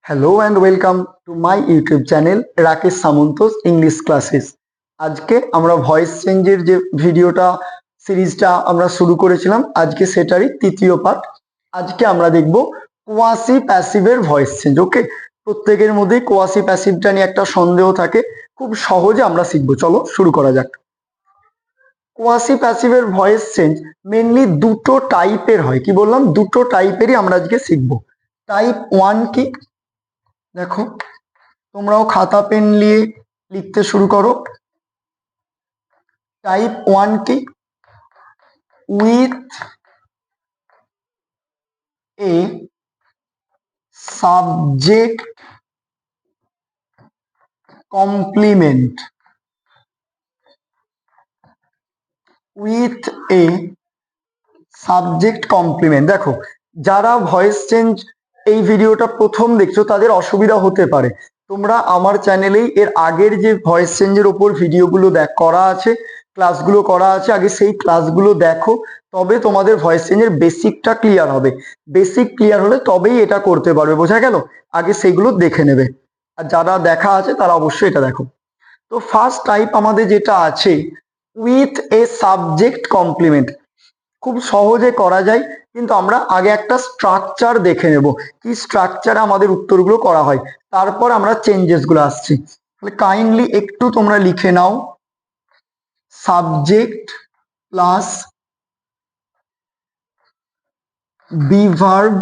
Hello and welcome to my YouTube channel Rakesh Samanta's English classes. আজকে আমরা voice চেঞ্জের যে ভিডিওটা সিরিজটা আমরা শুরু করেছিলাম, আজকে সেটারই তৃতীয় পার্ট। আজকে আমরা দেখব কোয়াসি প্যাসিভের ভয়েস চেঞ্জ। ওকে, প্রত্যেকের মধ্যেই কোয়াসি প্যাসিভটা নিয়ে একটা সন্দেহ থাকে, খুব সহজে আমরা শিখবো। চলো শুরু করা যাক। কোয়াসি প্যাসিভের ভয়েস চেঞ্জ মেনলি দুটো টাইপের হয়। কি বললাম? দুটো টাইপেরই আমরা আজকে শিখবো। টাইপ ওয়ান কি? দেখো, তোমরাও খাতা পেন নিয়ে লিখতে শুরু করো। টাইপ ওয়ান কি? With a subject complement. With a subject complement. দেখো, যারা ভয়েস চেঞ্জ এই ভিডিওটা প্রথম দেখছো তাদের অসুবিধা হতে পারে। তোমরা আমার চ্যানেলেই এর আগের যে ভয়েস চেঞ্জের ওপর ভিডিওগুলো করা আছে, ক্লাসগুলো করা আছে, আগে সেই ক্লাসগুলো দেখো, তবে তোমাদের ভয়েস চেঞ্জের বেসিকটা ক্লিয়ার হবে। বেসিক ক্লিয়ার হলে তবেই এটা করতে পারবে, বোঝা গেল? আগে সেইগুলো দেখে নেবে, আর যারা দেখা আছে তারা অবশ্যই এটা দেখো। তো ফার্স্ট টাইপ আমাদের যেটা আছে, উইথ এ সাবজেক্ট কমপ্লিমেন্ট। খুব সহজে করা যায়, কিন্তু আমরা আগে একটা স্ট্রাকচার দেখে নেব, কি স্ট্রাকচারে আমাদের উত্তরগুলো করা হয়, তারপর আমরা চেঞ্জেস গুলো আসছি। তাহলে কাইন্ডলি একটু তোমরা লিখে নাও, subject plus be verb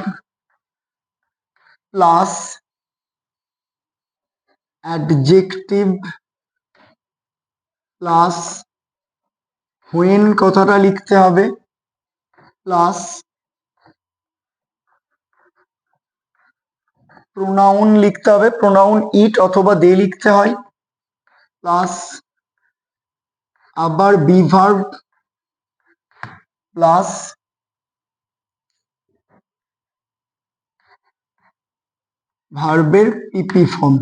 plus adjective plus when কথাটা লিখতে হবে, প্লাস প্রোনাউন লিখতে হবে, প্রোনাউন ইট অথবা দে লিখতে হয়, প্লাস আবার বি ভার্ব প্লাস ভার্বের পিপি ফর্ম।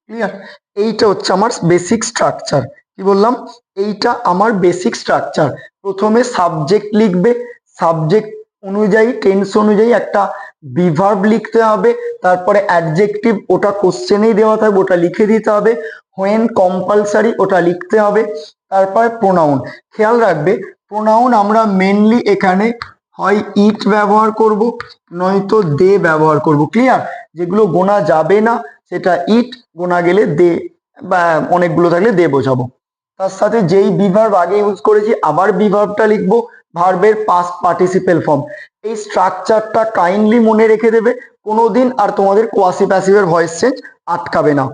ক্লিয়ার? এইটা হচ্ছে আমার বেসিক স্ট্রাকচার। কি বললাম? এইটা আমার বেসিক স্ট্রাকচার। প্রথমে সাবজেক্ট লিখবে, সাবজেক্ট অনুযায়ী টেন্স অনুযায়ী একটা বিভার্ব লিখতে হবে, তারপরে অ্যাডজেক্টিভ ওটা কোশ্চেনেই দেওয়া থাকবে ওটা লিখে দিতে হবে, হোয়েন কম্পালসারি ওটা লিখতে হবে, তারপরে প্রোনাউন। খেয়াল রাখবে, প্রোনাউন আমরা মেনলি এখানে হয় ইট ব্যবহার করব, নয়তো দে ব্যবহার করব। ক্লিয়ার? যেগুলো গোনা যাবে না সেটা ইট, গোনা গেলে দে, বা অনেকগুলো থাকলে দে বোঝাবো। তার সাথে যেই বিভার্ব আগে ইউজ করেছি আবার বিভার্বটা লিখবো, ভার্বের পাস্ট পার্টিসিপেল ফর্ম। এই স্ট্রাকচারটা কাইন্ডলি মনে রেখে দেবে, কোনোদিন আর তোমাদের কোয়াসি প্যাসিভের ভয়েস চেঞ্জ আটকাবে না।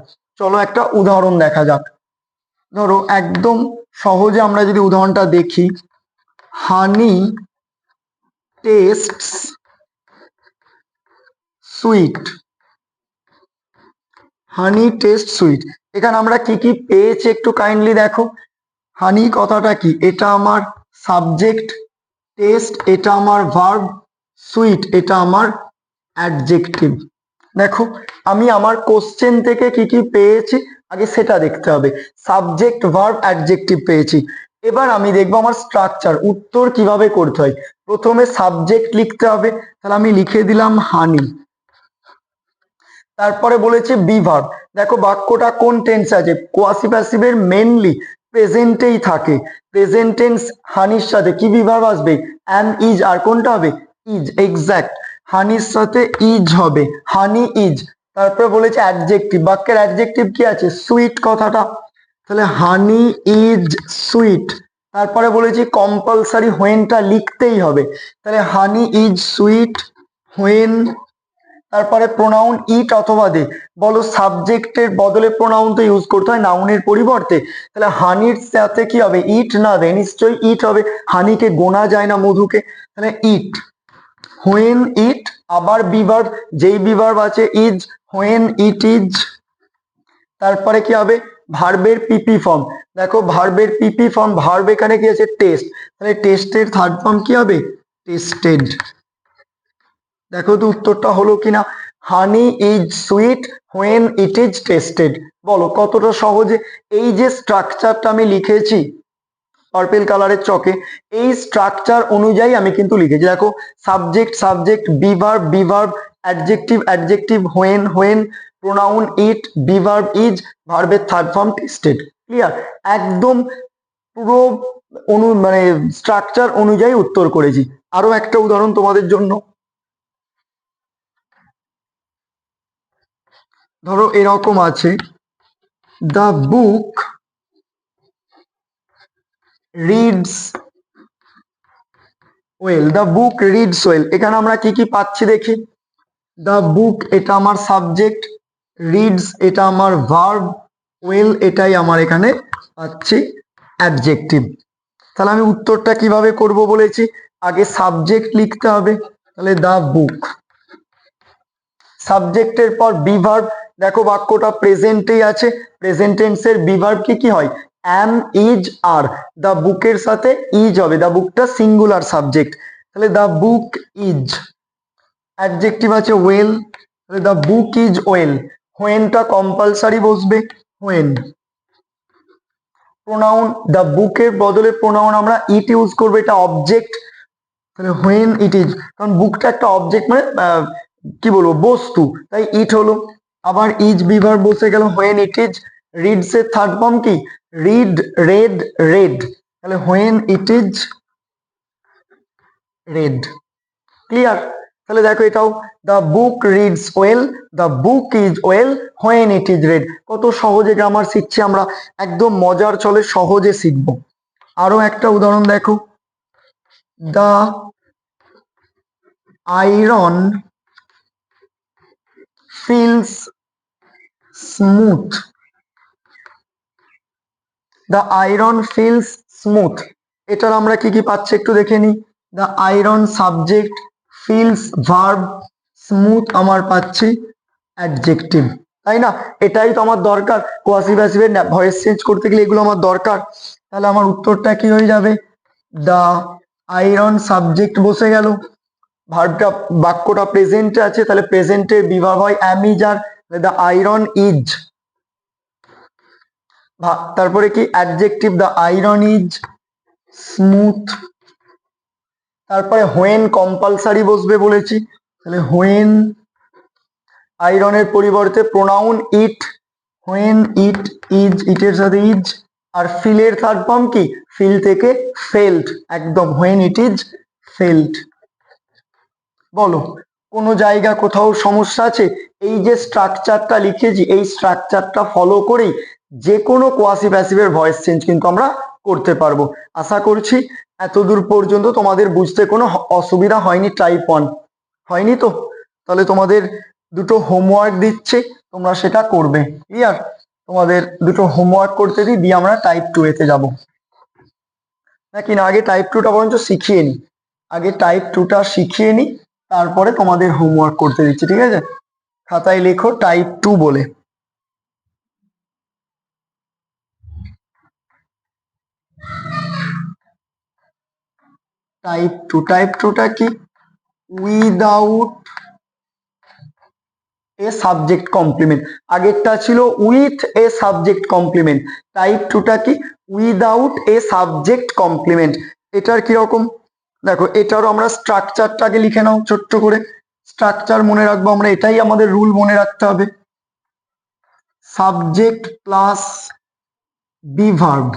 চলো একটা উদাহরণ দেখা যাক। ধরো একদম সহজে আমরা যদি উদাহরণটা দেখি, honey tastes sweet. Honey taste sweet, এখানে আমরা কি কি পেয়েছি একটু কাইন্ডলি দেখো। হানি কথাটা কি? এটা আমার সাবজেক্ট, টেস্ট এটা আমার ভার্ব, সুইট এটা আমার অ্যাডজেক্টিভ। দেখো, আমি আমার কোশ্চেন থেকে কি কি পেয়েছি আগে সেটা দেখতে হবে। সাবজেক্ট ভার্ব অ্যাডজেক্টিভ পেয়েছি, এবার আমি দেখবো আমার স্ট্রাকচার, উত্তর কিভাবে করতে হয়। প্রথমে সাবজেক্ট লিখতে হবে, তাহলে আমি লিখে দিলাম হানি। তারপরে বলেছে বি ভার্ব। দেখো বাক্যটা কোন টেন্স আছে, কোয়াসি প্যাসিভের মেনলি প্রেজেন্টেই থাকে। প্রেজেন্ট টেন্স হানির সাথে কি বি ভার্ব আসবে? অ্যাম, ইজ, আর কোনটা হবে? ইজ। এক্স্যাক্ট, হানির সাথে ইজ হবে, হানি ইজ। তারপরে বলেছে অ্যাডজেক্টিভ, বাক্যের অ্যাডজেক্টিভ কি আছে? সুইট কথাটা, তাহলে হানি ইজ সুইট। তারপরে বলেছি কম্পালসারি হোয়েনটা লিখতেই হবে, তাহলে হানি ইজ সুইট হোয়েন। তারপরে প্রোনাউন ইট অথবা দে। বলো সাবজেক্টের বদলে প্রোনাউন তো ইউজ করতে হয় নাউনের পরিবর্তে, তাহলে হানির সাথে কি হবে? ইট না দে? নিশ্চয়ই ইট হবে, হানিকে গোনা যায় না মধুকে, তাহলে ইট। হোয়েন ইট, আবার বিভার্ব, যেই বিভার্ব আছে ইজ, হোয়েন ইট ইজ। তারপরে কি হবে? ভার্বের পিপি ফর্ম। দেখো ভার্বের পিপি ফর্ম, ভার্ব এখানে কি আছে? টেস্ট, তাহলে টেস্টের থার্ড ফর্ম কি হবে? টেস্টেড। দেখো তো উত্তরটা হলো কিনা। হানি is sweet when it is tasted. বলো কতটা সহজে। এই যে স্ট্রাকচারটা আমি লিখেছি পার্পেল কালারের চকে, এই স্ট্রাকচার অনুযায়ী আমি কিন্তু লিখেছি। দেখো subject subject, be verb be verb, adjective adjective, when pronoun it, be verb is, ভার্বের থার্ড ফর্ম টেস্টেড। ক্লিয়ার? একদম পুরো মানে স্ট্রাকচার অনুযায়ী উত্তর করেছি। আরো একটা উদাহরণ তোমাদের জন্য, ধরো এরকম আছে, the book reads well, the book reads well. এখানে আমরা কি কি পাচ্ছি দেখি। দ্য বুক এটা আমার সাবজেক্ট, রিডস এটা আমার ভার্ব, ওয়েল এটাই আমার এখানে পাচ্ছি অ্যাডজেক্টিভ। তাহলে আমি উত্তরটা কিভাবে করব বলেছি, আগে সাবজেক্ট লিখতে হবে, তাহলে দ্য বুক, সাবজেক্টের পর বিভার্ব। দেখো বাক্যটা প্রেজেন্টেই আছে, প্রেজেন্ট টেন্সের বিভার্ব কি কি হয়, অ্যাম, ইজ, আর। দ্য বুকের সাথে ইজ হবে, দ্য বুকটা সিঙ্গুলার সাবজেক্ট, তাহলে দ্য বুক ইজ। অ্যাডজেক্টিভ আছে ওয়েল, তাহলে দ্য বুক ইজ ওয়েল, হোয়েনটা কম্পালসারি বসবে, হোয়েন। প্রোনাউন, দ্য বুকের বদলে প্রোনাউন আমরা ইট ইউজ করবো, এটা অবজেক্ট, তাহলে হোয়েন ইট ইজ, কারণ বুকটা একটা অবজেক্ট মানে কি বলবো বস্তু, তাই ইট হলো। আবার ইজ বিভার বসে গেল, হোয়েন ইট ইজ। রিডস এর থার্ড ফর্ম কি, রিড, রেড, রেড, তাহলে when it is red. Clear? তাহলে দেখো এটাও, the book reads well, the book is well, when it is red. কত সহজে গ্রামার শিখছি আমরা, একদম মজার ছলে সহজে শিখবো। আরো একটা উদাহরণ দেখো, the iron feels smooth, the iron feels smooth, এটার আমরা কি কি পাচ্ছি একটু দেখে নিই। the iron subject, feels verb, smooth আমার পাচ্ছি অ্যাডজেক্টিভ, তাই না? এটাই তো আমার দরকার, কোয়াসি প্যাসিভের ভয়েস চেঞ্জ করতে গেলে এগুলো আমার দরকার। তাহলে আমার উত্তরটা কি হয়ে যাবে, the iron সাবজেক্ট বসে গেল, ভার্বটা বাক্যটা প্রেজেন্টে আছে, তাহলে প্রেজেন্টের বিভাব হয় am, is, are, the iron is. তারপরে কি adjective, the iron is smooth. তারপরে হোয়েন কম্পালসারি বসবে বলেছি, তাহলে হোয়েন, আয়রনের পরিবর্তে pronoun it, when it is, ইটের সাথে ইজ। আর ফিলের থার্ড ফর্ম কি, ফিল থেকে ফেল্ট, একদম হোয়েন ইট ইজ ফেল্ট। বলো কোনো জায়গা কোথাও সমস্যা আছে? এই যে স্ট্রাকচারটা লিখেছি, এই স্ট্রাকচারটা ফলো করেই যে কোনো কোয়াসি প্যাসিভের ভয়েস চেঞ্জ কিন্তু আমরা করতে পারবো। আশা করছি এতদূর পর্যন্ত তোমাদের বুঝতে কোনো অসুবিধা হয়নি। টাইপ 1 হয়নি তো? তাহলে তোমাদের দুটো হোমওয়ার্ক দিচ্ছে, তোমরা সেটা করবে। ক্লিয়ার? তোমাদের দুটো হোমওয়ার্ক করতে দিই, দিয়ে আমরা টাইপ 2 এতে যাবো নাকি না? আগে টাইপ 2টা বরঞ্চ শিখিয়ে নি, আগে টাইপ 2টা শিখিয়ে নি, তারপরে তোমাদের হোমওয়ার্ক করতে দিচ্ছি, ঠিক আছে? খাতায় লেখো টাইপ 2 বলে। টাইপ 2, টাইপ 2টা কি, উইদাউট এ সাবজেক্ট কমপ্লিমেন্ট, আগেরটা ছিল with a subject complement, type 2টা কি, উইদাউট এ সাবজেক্ট কমপ্লিমেন্ট। এটার কিরকম দেখো, এটারও আমরা স্ট্রাকচারটাকে লিখে নাও ছোট্ট করে, স্ট্রাকচার মনে রাখবো আমরা, এটাই আমাদের রুল মনে রাখতে হবে। সাবজেক্ট প্লাস বিভার্ব,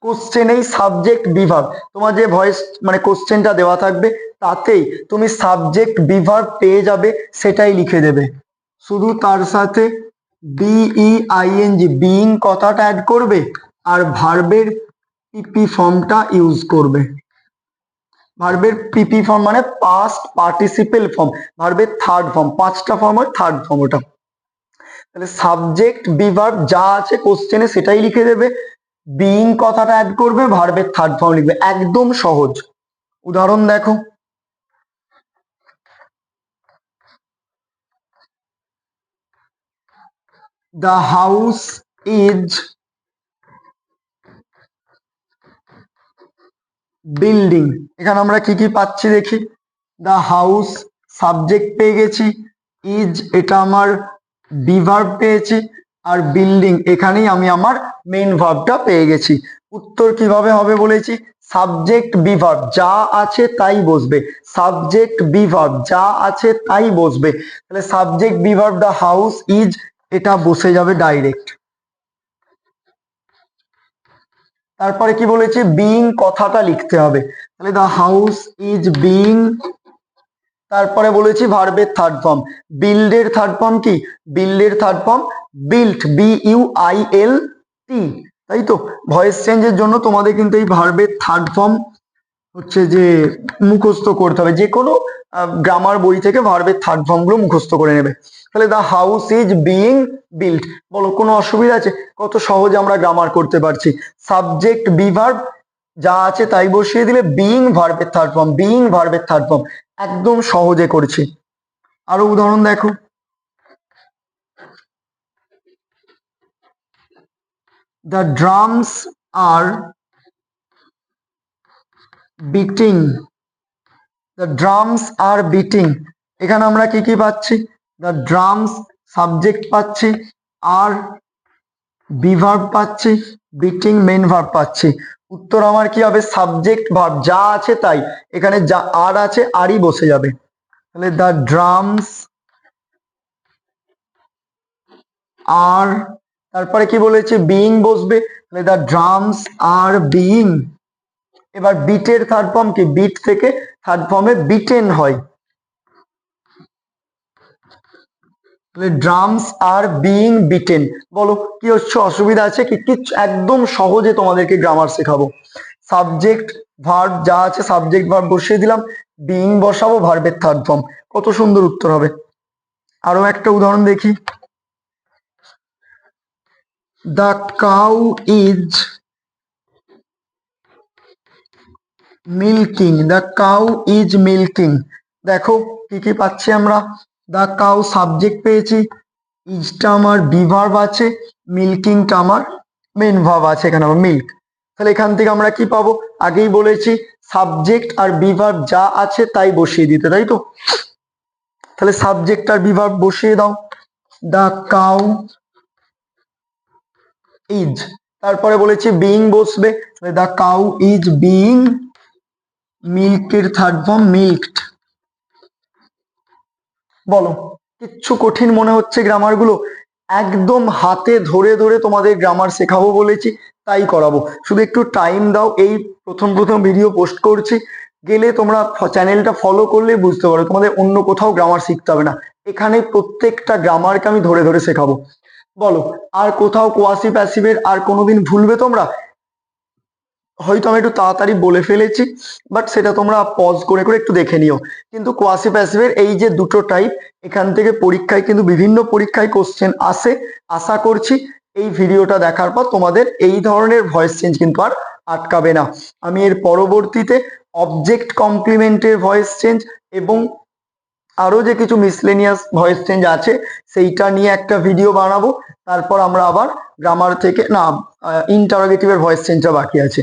কোশ্চেনেই সাবজেক্ট বিভার্ব, তোমার যে ভয়েস মানে কোশ্চেনটা দেওয়া থাকবে তাতেই তুমি সাবজেক্ট বিভার্ব পেয়ে যাবে, সেটাই লিখে দেবে। শুধু তার সাথে বিইআইএনজি, বিইং কথাটা অ্যাড করবে, আর ভার্বের পিপি ফর্মটা ইউজ করবে। ভার্বের পিপি ফর্ম মানে পাস্ট পার্টিসিপেল ফর্ম, ভার্বের থার্ড ফর্ম, 5টা ফর্ম হয়, থার্ড ফর্ম ওটা। তাহলে সাবজেক্ট বিভার্ব যা আছে কোশ্চেনে সেটাই লিখে দেবে, বিইং কথাটা অ্যাড করবে, ভার্বের থার্ড ফর্ম লিখবে, একদম সহজ। উদাহরণ দেখো, দ্য হাউস ইজ বিল্ডিং, এখানে আমরা কি কি পাচ্ছি দেখি। দ্য হাউস সাবজেক্ট পেয়ে গেছি, ইজ এটা আমার বিভার্ব পেয়েছি, আর বিল্ডিং এখানেই আমি আমার মেইন ভার্বটা পেয়ে গেছি। উত্তর কিভাবে হবে বলেছি, সাবজেক্ট বিভার্ব যা আছে তাই বসবে, সাবজেক্ট বিভার্ব যা আছে তাই বসবে। তাহলে subject be verb the house is, এটা বসে যাবে ডাইরেক্ট। তারপরে কি বলেছে, বিইং কথাটা লিখতে হবে, তাহলে দ্য হাউস ইজ বিইং। তারপরে বলেছি ভার্বের থার্ড ফর্ম, বিল্ডের থার্ড ফর্ম কি, বিল্ডের থার্ড ফর্ম বিল্ট, BUILT, তাই তো। ভয়েস চেঞ্জের জন্য তোমাদের কিন্তু এই ভার্বের থার্ড ফর্ম হচ্ছে যে মুখস্থ করতে হবে, যে কোনো গ্রামার বই থেকে ভার্বের থার্ড ফর্ম গুলো মুখস্থ করে নেবে। তাহলে the house is being built, বলো কোনো অসুবিধা আছে? কত সহজে আমরা গ্রামার করতে পারছি। সাবজেক্ট বিভার্ব যা আছে তাই বসিয়ে দিলে, বিইং ভার্বের থার্ড ফর্ম, বিইং ভার্বের থার্ড ফর্ম, একদম সহজে করছি। আরো উদাহরণ দেখো, the drums are beating, the drums are beating, এখানে আমরা কি কি পাচ্ছি, দ্য ড্রামস সাবজেক্ট পাচ্ছি, আর বিভার্ব পাচ্ছি, বিটিং মেন ভার্ব পাচ্ছি। উত্তর আমার কি হবে, সাবজেক্ট ভার্ব যা আছে তাই, এখানে যা আর আছে আরই বসে যাবে। তাহলে দ্য ড্রামস আর, তারপরে কি বলেছে, বিইং বসবে, তাহলে দ্য ড্রামস আর বিইং। এবার বিটের থার্ড ফর্ম কি, বিট থেকে থার্ড ফর্মে বিটেন হয়, তাহলে ড্রামস আর বিইং বিটেন। বলো কি হচ্ছে, অসুবিধা আছে কি? কিচ্ছু, একদম সহজে তোমাদেরকে গ্রামার শেখাবো। সাবজেক্ট ভার্ব যা আছে সাবজেক্ট ভার্ব বসিয়ে দিলাম, বিইং বসাবো, ভার্বের থার্ড ফর্ম, কত সুন্দর উত্তর হবে। আরো একটা উদাহরণ দেখি, the cow is milking, the cow is milking. দেখো কি কি পাচ্ছি আমরা, দ্য কাউ সাবজেক্ট পেয়েছি, ইজটা আমার বিভার্ব আছে, মিল্কিংটা আমার মেন ভার্ব আছে, এখানে আমার মিল্ক। তাহলে এখান থেকে আমরা কি পাবো, আগেই বলেছি সাবজেক্ট আর বিভার্ব যা আছে তাই বসিয়ে দিতে, তাই তো। তাহলে সাবজেক্ট আর বিভার্ব বসিয়ে দাও, দ্য কাউ ইজ, তারপরে বলেছি বিইং বসবে, দ্য কাউ ইজ বিইং, মিল্কের থার্ড ফর্ম মিল্কড। বলো কিচ্ছু কঠিন মনে হচ্ছে গ্রামার গুলো? একদম হাতে ধরে ধরে তোমাদের গ্রামার শেখাবো বলেছি, তাই করাবো, শুধু একটু টাইম দাও। এই প্রথম প্রথম ভিডিও পোস্ট করছি, গেলে তোমরা চ্যানেলটা ফলো করলে বুঝতে পারো, তোমাদের অন্য কোথাও গ্রামার শিখতে হবে না, এখানে প্রত্যেকটা গ্রামারকে আমি ধরে ধরে শেখাবো। বলো আর কোথাও কোয়াসি প্যাসিভের আর কোনোদিন ভুলবে তোমরা? হয়তো আমি একটু তাড়াতাড়ি বলে ফেলেছি, বাট সেটা তোমরা পজ করে করে একটু দেখে নিও। কিন্তু কোয়াসি প্যাসিভের এই যে দুটো টাইপ, এখান থেকে পরীক্ষায় কিন্তু বিভিন্ন পরীক্ষায় কোশ্চেন আসে। আশা করছি এই ভিডিওটা দেখার পর তোমাদের এই ধরনের ভয়েস চেঞ্জ কিন্তু আর আটকাবে না। আমি এর পরবর্তীতে অবজেক্ট কমপ্লিমেন্টের ভয়েস চেঞ্জ এবং আরো যে কিছু মিসলেনিয়াস ভয়েস চেঞ্জ আছে সেইটা নিয়ে একটা ভিডিও বানাবো। তারপর আমরা আবার গ্রামার থেকে না, ইন্টারোগেটিভের ভয়েস চেঞ্জটা বাকি আছে।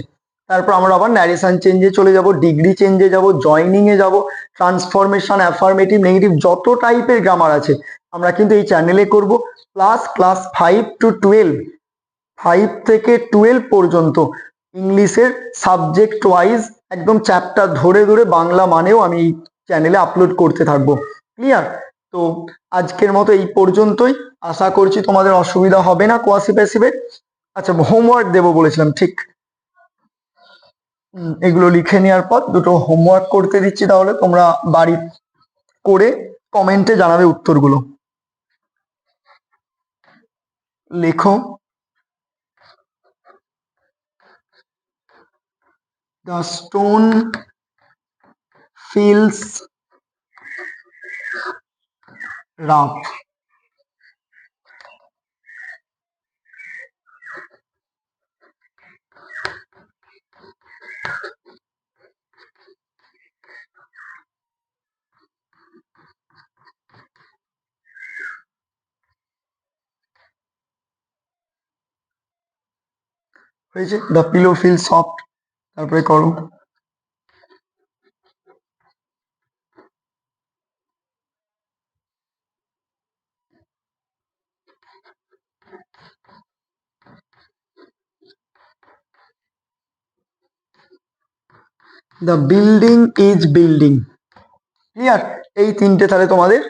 তারপর আমরা আবার ন্যারেশন চেঞ্জে চলে যাব, ডিগ্রি চেঞ্জে যাব, জয়নিং এ যাব, ট্রান্সফরমেশন, অ্যাফার্মেটিভ, নেগেটিভ, যত টাইপের গ্রামার আছে আমরা কিন্তু এই চ্যানেলে করব। প্লাস ক্লাস 5 to 12, 5 থেকে 12 পর্যন্ত ইংলিশের সাবজেক্ট ওয়াইজ একদম চ্যাপ্টার ধরে ধরে বাংলা মানেও আমি এই চ্যানেলে আপলোড করতে থাকবো। ক্লিয়ার? তো আজকের মতো এই পর্যন্তই, আশা করছি তোমাদের অসুবিধা হবে না কোয়াসি প্যাসিভে। আচ্ছা হোমওয়ার্ক দেবো বলেছিলাম, ঠিক। এগুলো লিখে নেওয়ার পর দুটো হোমওয়ার্ক করতে দিচ্ছি, তাহলে তোমরা বাড়ি করে কমেন্টে জানাবে উত্তরগুলো। লেখো, দ্য স্টোন ফিলস রাফ। হয়েছে, দ্য পিলো ফিল সফট, তারপরে করো। The building is building. Clear? এই তিনটে তাহলে তোমাদের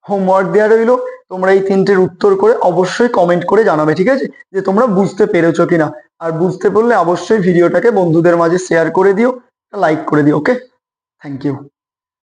হোমওয়ার্ক দেওয়া রইলো। তোমরা এই তিনটের উত্তর করে অবশ্যই কমেন্ট করে জানাবে, ঠিক আছে, যে তোমরা বুঝতে পেরেছো কিনা। আর বুঝতে পারলে অবশ্যই ভিডিওটাকে বন্ধুদের মাঝে শেয়ার করে দিও, লাইক করে দিও। ওকে, থ্যাংক ইউ।